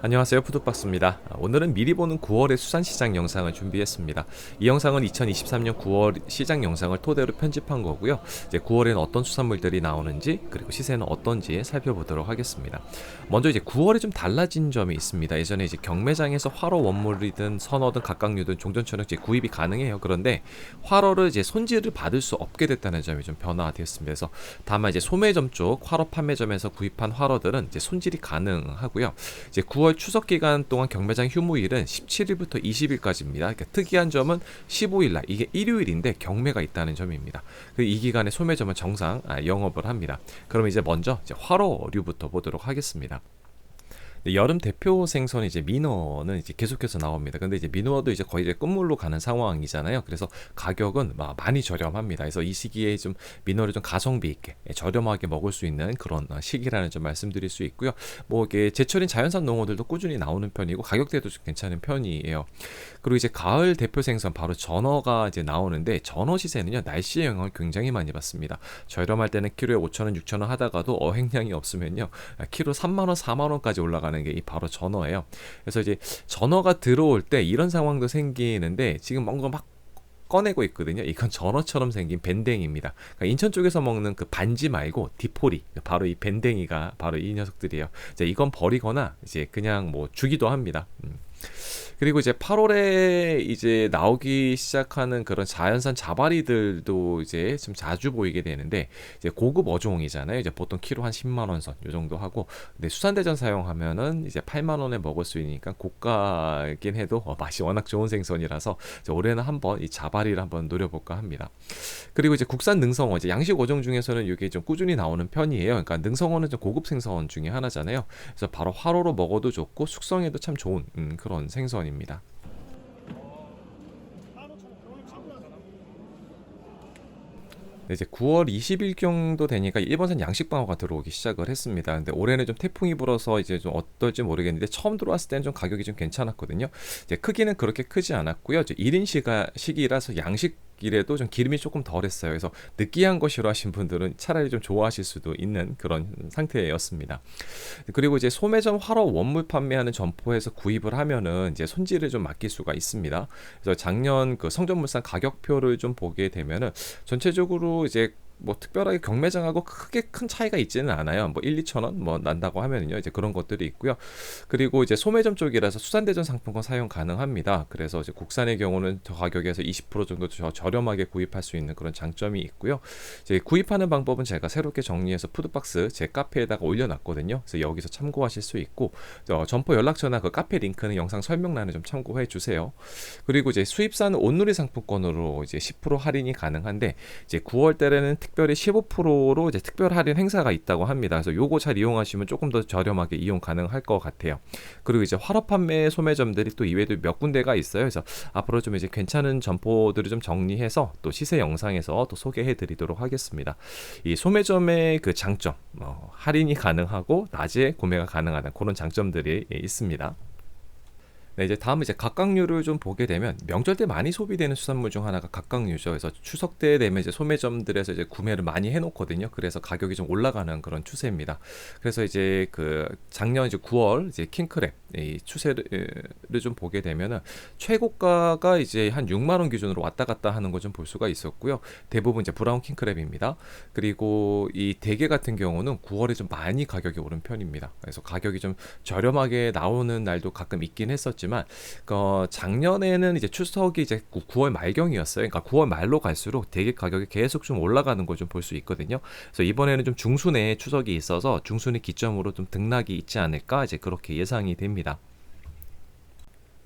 안녕하세요, 푸드박스입니다. 오늘은 미리 보는 9월의 수산시장 영상을 준비했습니다. 이 영상은 2023년 9월 시장 영상을 토대로 편집한 거고요. 이제 9월에는 어떤 수산물들이 나오는지 그리고 시세는 어떤지 살펴보도록 하겠습니다. 먼저 이제 9월에 좀 달라진 점이 있습니다. 예전에 이제 경매장에서 활어 원물이든 선어든 갑각류든 종전처럼 이제 구입이 가능해요. 그런데 활어를 이제 손질을 받을 수 없게 됐다는 점이 좀 변화됐습니다. 그래서 다만 이제 소매점 쪽 활어 판매점에서 구입한 활어들은 이제 손질이 가능하고요. 이제 9월 추석 기간 동안 경매장 휴무일은 17일부터 20일까지입니다. 그러니까 특이한 점은 15일 날 이게 일요일인데 경매가 있다는 점입니다. 이 기간에 소매점은 정상 영업을 합니다. 그럼 이제 먼저 이제 활어류부터 보도록 하겠습니다. 여름 대표 생선이 이제 민어는 이제 계속해서 나옵니다. 근데 이제 민어도 이제 거의 이제 끝물로 가는 상황이잖아요. 그래서 가격은 많이 저렴합니다. 그래서 이 시기에 좀 민어를 좀 가성비 있게 저렴하게 먹을 수 있는 그런 시기라는 점 말씀드릴 수 있고요. 뭐 이게 제철인 자연산 농어들도 꾸준히 나오는 편이고 가격대도 좀 괜찮은 편이에요. 그리고 이제 가을 대표 생선 바로 전어가 이제 나오는데 전어 시세는요 날씨의 영향을 굉장히 많이 받습니다. 저렴할 때는 키로에 5,000원, 6,000원 하다가도 어획량이 없으면요 키로 3만 원, 4만 원까지 올라가는 게 이 바로 전어예요. 그래서 이제 전어가 들어올 때 이런 상황도 생기는데 지금 뭔가 막 꺼내고 있거든요. 이건 전어처럼 생긴 밴댕이입니다. 그러니까 인천 쪽에서 먹는 그 반지 말고 디포리, 바로 이 밴댕이가 바로 이 녀석들이에요. 이제 이건 버리거나 이제 그냥 뭐 주기도 합니다. 그리고 이제 8월에 이제 나오기 시작하는 그런 자연산 자바리들도 이제 좀 자주 보이게 되는데 이제 고급 어종이잖아요. 이제 보통 키로 한 10만 원 선 요 정도 하고 근데 수산대전 사용하면은 이제 8만 원에 먹을 수 있으니까 고가긴 해도 맛이 워낙 좋은 생선이라서 올해는 한번 이 자바리를 한번 노려볼까 합니다. 그리고 이제 국산 능성어 이제 양식 어종 중에서는 이게 좀 꾸준히 나오는 편이에요. 그러니까 능성어는 좀 고급 생선 중에 하나잖아요. 그래서 바로 화로로 먹어도 좋고 숙성에도 참 좋은 그런 생선입니다. 이제 9월 20일 정도 되니까 일본산 양식방어가 들어오기 시작을 했습니다. 근데 올해는 좀 태풍이 불어서 이제 좀 어떨지 모르겠는데 처음 들어왔을 때는 좀 가격이 좀 괜찮았거든요. 이제 크기는 그렇게 크지 않았고요. 이제 1인 시기라서 양식이라도 좀 기름이 조금 덜했어요. 그래서 느끼한 거 싫어하신 분들은 차라리 좀 좋아하실 수도 있는 그런 상태였습니다. 그리고 이제 소매점 활어 원물 판매하는 점포에서 구입을 하면은 이제 손질을 좀 맡길 수가 있습니다. 그래서 작년 그 성전물산 가격표를 좀 보게 되면은 전체적으로 이제 뭐 특별하게 경매장하고 크게 큰 차이가 있지는 않아요. 뭐 1, 2천 원 뭐 난다고 하면은요. 이제 그런 것들이 있고요. 그리고 이제 소매점 쪽이라서 수산대전 상품권 사용 가능합니다. 그래서 이제 국산의 경우는 저 가격에서 20% 정도 저렴하게 구입할 수 있는 그런 장점이 있고요. 이제 구입하는 방법은 제가 새롭게 정리해서 푸드박스 제 카페에다가 올려놨거든요. 그래서 여기서 참고하실 수 있고 점포 연락처나 그 카페 링크는 영상 설명란에 좀 참고해 주세요. 그리고 이제 수입산 온누리 상품권으로 이제 10% 할인이 가능한데 이제 9월 달에는 특별히 15%로 이제 특별 할인 행사가 있다고 합니다. 그래서 요거 잘 이용하시면 조금 더 저렴하게 이용 가능할 것 같아요. 그리고 이제 활어 판매 소매점들이 또 이외에도 몇 군데가 있어요. 그래서 앞으로 좀 이제 괜찮은 점포들을 좀 정리해서 또 시세 영상에서 또 소개해 드리도록 하겠습니다. 이 소매점의 그 장점, 할인이 가능하고 낮에 구매가 가능하다는 그런 장점들이 있습니다. 네, 이제 다음은 이제 갑각류를 좀 보게 되면 명절 때 많이 소비되는 수산물 중 하나가 갑각류죠. 그래서 추석 때 되면 이제 소매점들에서 이제 구매를 많이 해놓거든요. 그래서 가격이 좀 올라가는 그런 추세입니다. 그래서 이제 그 작년 이제 9월 이제 킹크랩 이 추세를 좀 보게 되면은 최고가가 이제 한 6만 원 기준으로 왔다 갔다 하는 거 좀 볼 수가 있었고요. 대부분 이제 브라운 킹크랩입니다. 그리고 이 대게 같은 경우는 9월에 좀 많이 가격이 오른 편입니다. 그래서 가격이 좀 저렴하게 나오는 날도 가끔 있긴 했었죠. 지만 작년에는 이제 추석이 이제 9월 말경이었어요. 그러니까 9월 말로 갈수록 대게 가격이 계속 좀 올라가는 걸 좀 볼 수 있거든요. 그래서 이번에는 좀 중순에 추석이 있어서 중순을 기점으로 좀 등락이 있지 않을까 이제 그렇게 예상이 됩니다.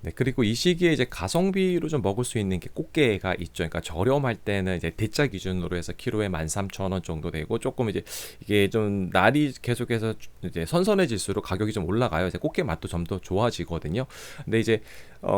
네, 그리고 이 시기에 이제 가성비로 좀 먹을 수 있는 게 꽃게가 있죠. 그러니까 저렴할 때는 이제 대짜 기준으로 해서 키로에 13,000원 정도 되고 조금 이제 이게 좀 날이 계속해서 이제 선선해질수록 가격이 좀 올라가요. 이제 꽃게 맛도 좀 더 좋아지거든요. 근데 이제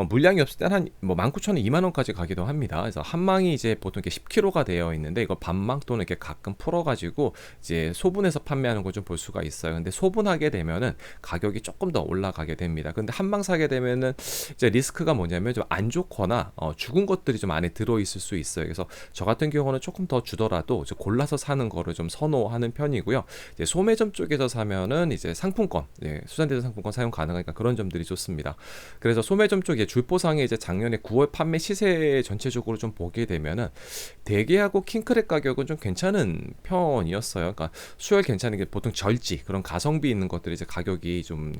물량이 없을 때는 한 뭐 19,000원, 2만 원까지 가기도 합니다. 그래서 한 망이 이제 보통 이렇게 10kg가 되어 있는데 이거 반망 또는 이렇게 가끔 풀어 가지고 이제 소분해서 판매하는 거 좀 볼 수가 있어요. 근데 소분하게 되면은 가격이 조금 더 올라가게 됩니다. 근데 한 방 사게 되면은 이제 리스크가 뭐냐면 좀 안 좋거나 죽은 것들이 좀 안에 들어 있을 수 있어요. 그래서 저 같은 경우는 조금 더 주더라도 이제 골라서 사는 거를 좀 선호하는 편이고요. 이제 소매점 쪽에서 사면은 이제 상품권, 수산대전 상품권 사용 가능하니까 그런 점들이 좋습니다. 그래서 소매점 쪽에 줄포상에 이제 작년에 9월 판매 시세 전체적으로 좀 보게 되면은 대게하고 킹크랩 가격은 좀 괜찮은 편이었어요. 그러니까 수율 괜찮은 게 보통 절지 그런 가성비 있는 것들이 이제 가격이 좀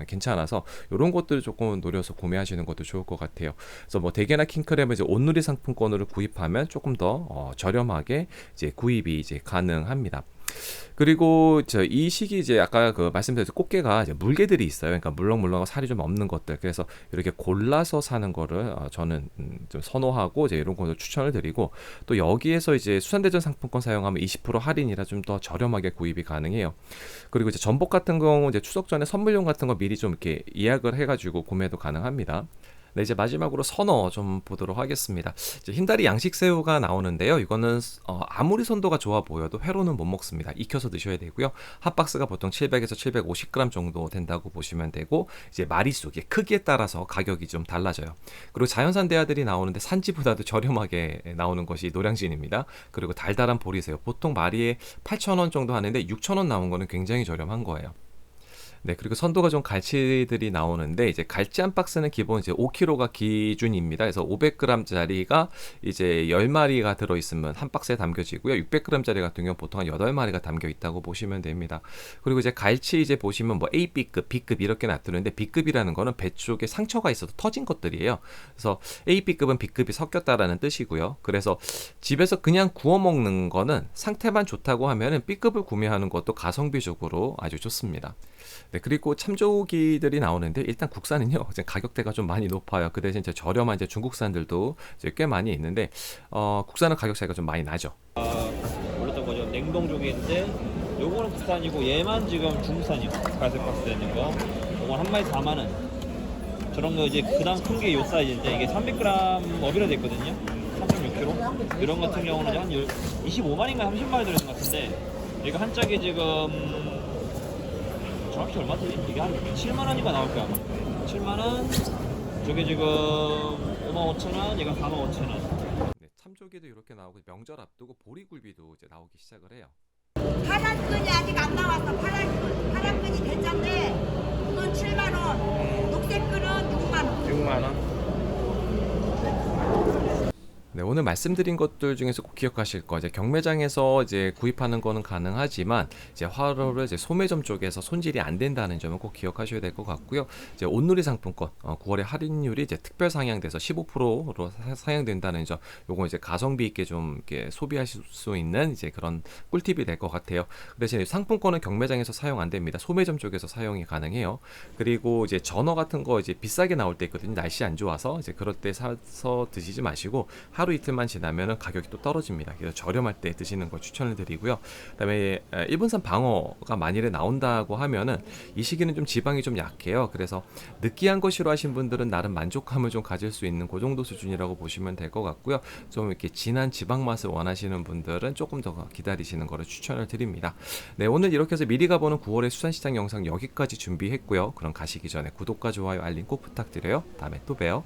괜찮아서 이런 것들을 조금 노려서 구매하시는 것도 좋을 것 같아요. 그래서 뭐 대게나 킹크랩은 이제 온누리 상품권으로 구입하면 조금 더 저렴하게 이제 구입이 이제 가능합니다. 그리고 저 이 시기 이제 아까 그 말씀드렸듯이 꽃게가 이제 물개들이 있어요. 그러니까 물렁물렁하고 살이 좀 없는 것들. 그래서 이렇게 골라서 사는 거를 저는 좀 선호하고 이제 이런 것을 추천을 드리고 또 여기에서 이제 수산대전 상품권 사용하면 20% 할인이라 좀 더 저렴하게 구입이 가능해요. 그리고 이제 전복 같은 경우 이제 추석 전에 선물용 같은 거 미리 좀 이렇게 예약을 해가지고 구매도 가능합니다. 네, 이제 마지막으로 선어 좀 보도록 하겠습니다. 이제 흰다리 양식새우가 나오는데요. 이거는 아무리 선도가 좋아 보여도 회로는 못 먹습니다. 익혀서 드셔야 되고요. 한 박스가 보통 700에서 750g 정도 된다고 보시면 되고 이제 마리수, 크기에 따라서 가격이 좀 달라져요. 그리고 자연산 대하들이 나오는데 산지보다도 저렴하게 나오는 것이 노량진입니다. 그리고 달달한 보리새우 보통 마리에 8,000원 정도 하는데 6,000원 나온 거는 굉장히 저렴한 거예요. 네, 그리고 선도가 좀 갈치들이 나오는데 이제 갈치 한 박스는 기본 이제 5kg가 기준입니다. 그래서 500g짜리가 이제 10마리가 들어 있으면 한 박스에 담겨지고요. 600g짜리 같은 경우 보통 한 8마리가 담겨 있다고 보시면 됩니다. 그리고 이제 갈치 이제 보시면 뭐 AB급, B급 이렇게 놔두는데 B급이라는 거는 배 쪽에 상처가 있어서 터진 것들이에요. 그래서 AB급은 B급이 섞였다라는 뜻이고요. 그래서 집에서 그냥 구워 먹는 거는 상태만 좋다고 하면은 B급을 구매하는 것도 가성비적으로 아주 좋습니다. 네, 그리고 참조기들이 나오는데 일단 국산은요 이제 가격대가 좀 많이 높아요. 그 대신 이제 저렴한 이제 중국산들도 이제 꽤 많이 있는데 국산은 가격 차이가 좀 많이 나죠. 올렸던 거죠. 냉동조개인데 요거는 국산이고 얘만 지금 중국산이요. 갈색 박스에 있는 거. 요건 한 마리 4만 원. 저런 거 이제 그다음 큰 게 요 사이즈인데 이게 300g 어비로 돼 있거든요. 3.6kg. 이런 같은 경우는 한 25마리인가 30마리 들어있는 것 같은데 이거 한 짝에 지금 정확히 얼마지? 이게 한 7만 원인가 나올 거야 아마. 7만 원. 저게 지금 5만 5천 원, 얘가 4만 5천 원. 네, 참조기도 이렇게 나오고 명절 앞두고 보리굴비도 이제 나오기 시작을 해요. 파란 끈이 아직 안 나왔어. 파란 끈이 대짜인데 그건 7만 원. 녹색 끈은 6만 원. 6만 원. 네, 오늘 말씀드린 것들 중에서 꼭 기억하실 거 이제 경매장에서 이제 구입하는 거는 가능하지만 이제 화로를 이제 소매점 쪽에서 손질이 안 된다는 점은 꼭 기억하셔야 될 것 같고요. 이제 온누리 상품권 9월에 할인율이 이제 특별 상향돼서 15%로 상향된다는 점, 요거 이제 가성비 있게 좀 이렇게 소비하실 수 있는 이제 그런 꿀팁이 될 것 같아요. 그 대신 상품권은 경매장에서 사용 안 됩니다. 소매점 쪽에서 사용이 가능해요. 그리고 이제 전어 같은 거 이제 비싸게 나올 때 있거든요. 날씨 안 좋아서 이제 그럴 때 사서 드시지 마시고 하루 이틀만 지나면은 가격이 또 떨어집니다. 그래서 저렴할 때 드시는 걸 추천을 드리고요. 그다음에 일본산 방어가 만일에 나온다고 하면은 이 시기는 좀 지방이 좀 약해요. 그래서 느끼한 거 싫어하신 분들은 나름 만족감을 좀 가질 수 있는 그 정도 수준이라고 보시면 될 것 같고요. 좀 이렇게 진한 지방 맛을 원하시는 분들은 조금 더 기다리시는 거를 추천을 드립니다. 네, 오늘 이렇게 해서 미리 가보는 9월의 수산시장 영상 여기까지 준비했고요. 그럼 가시기 전에 구독과 좋아요, 알림 꼭 부탁드려요. 다음에 또 봬요.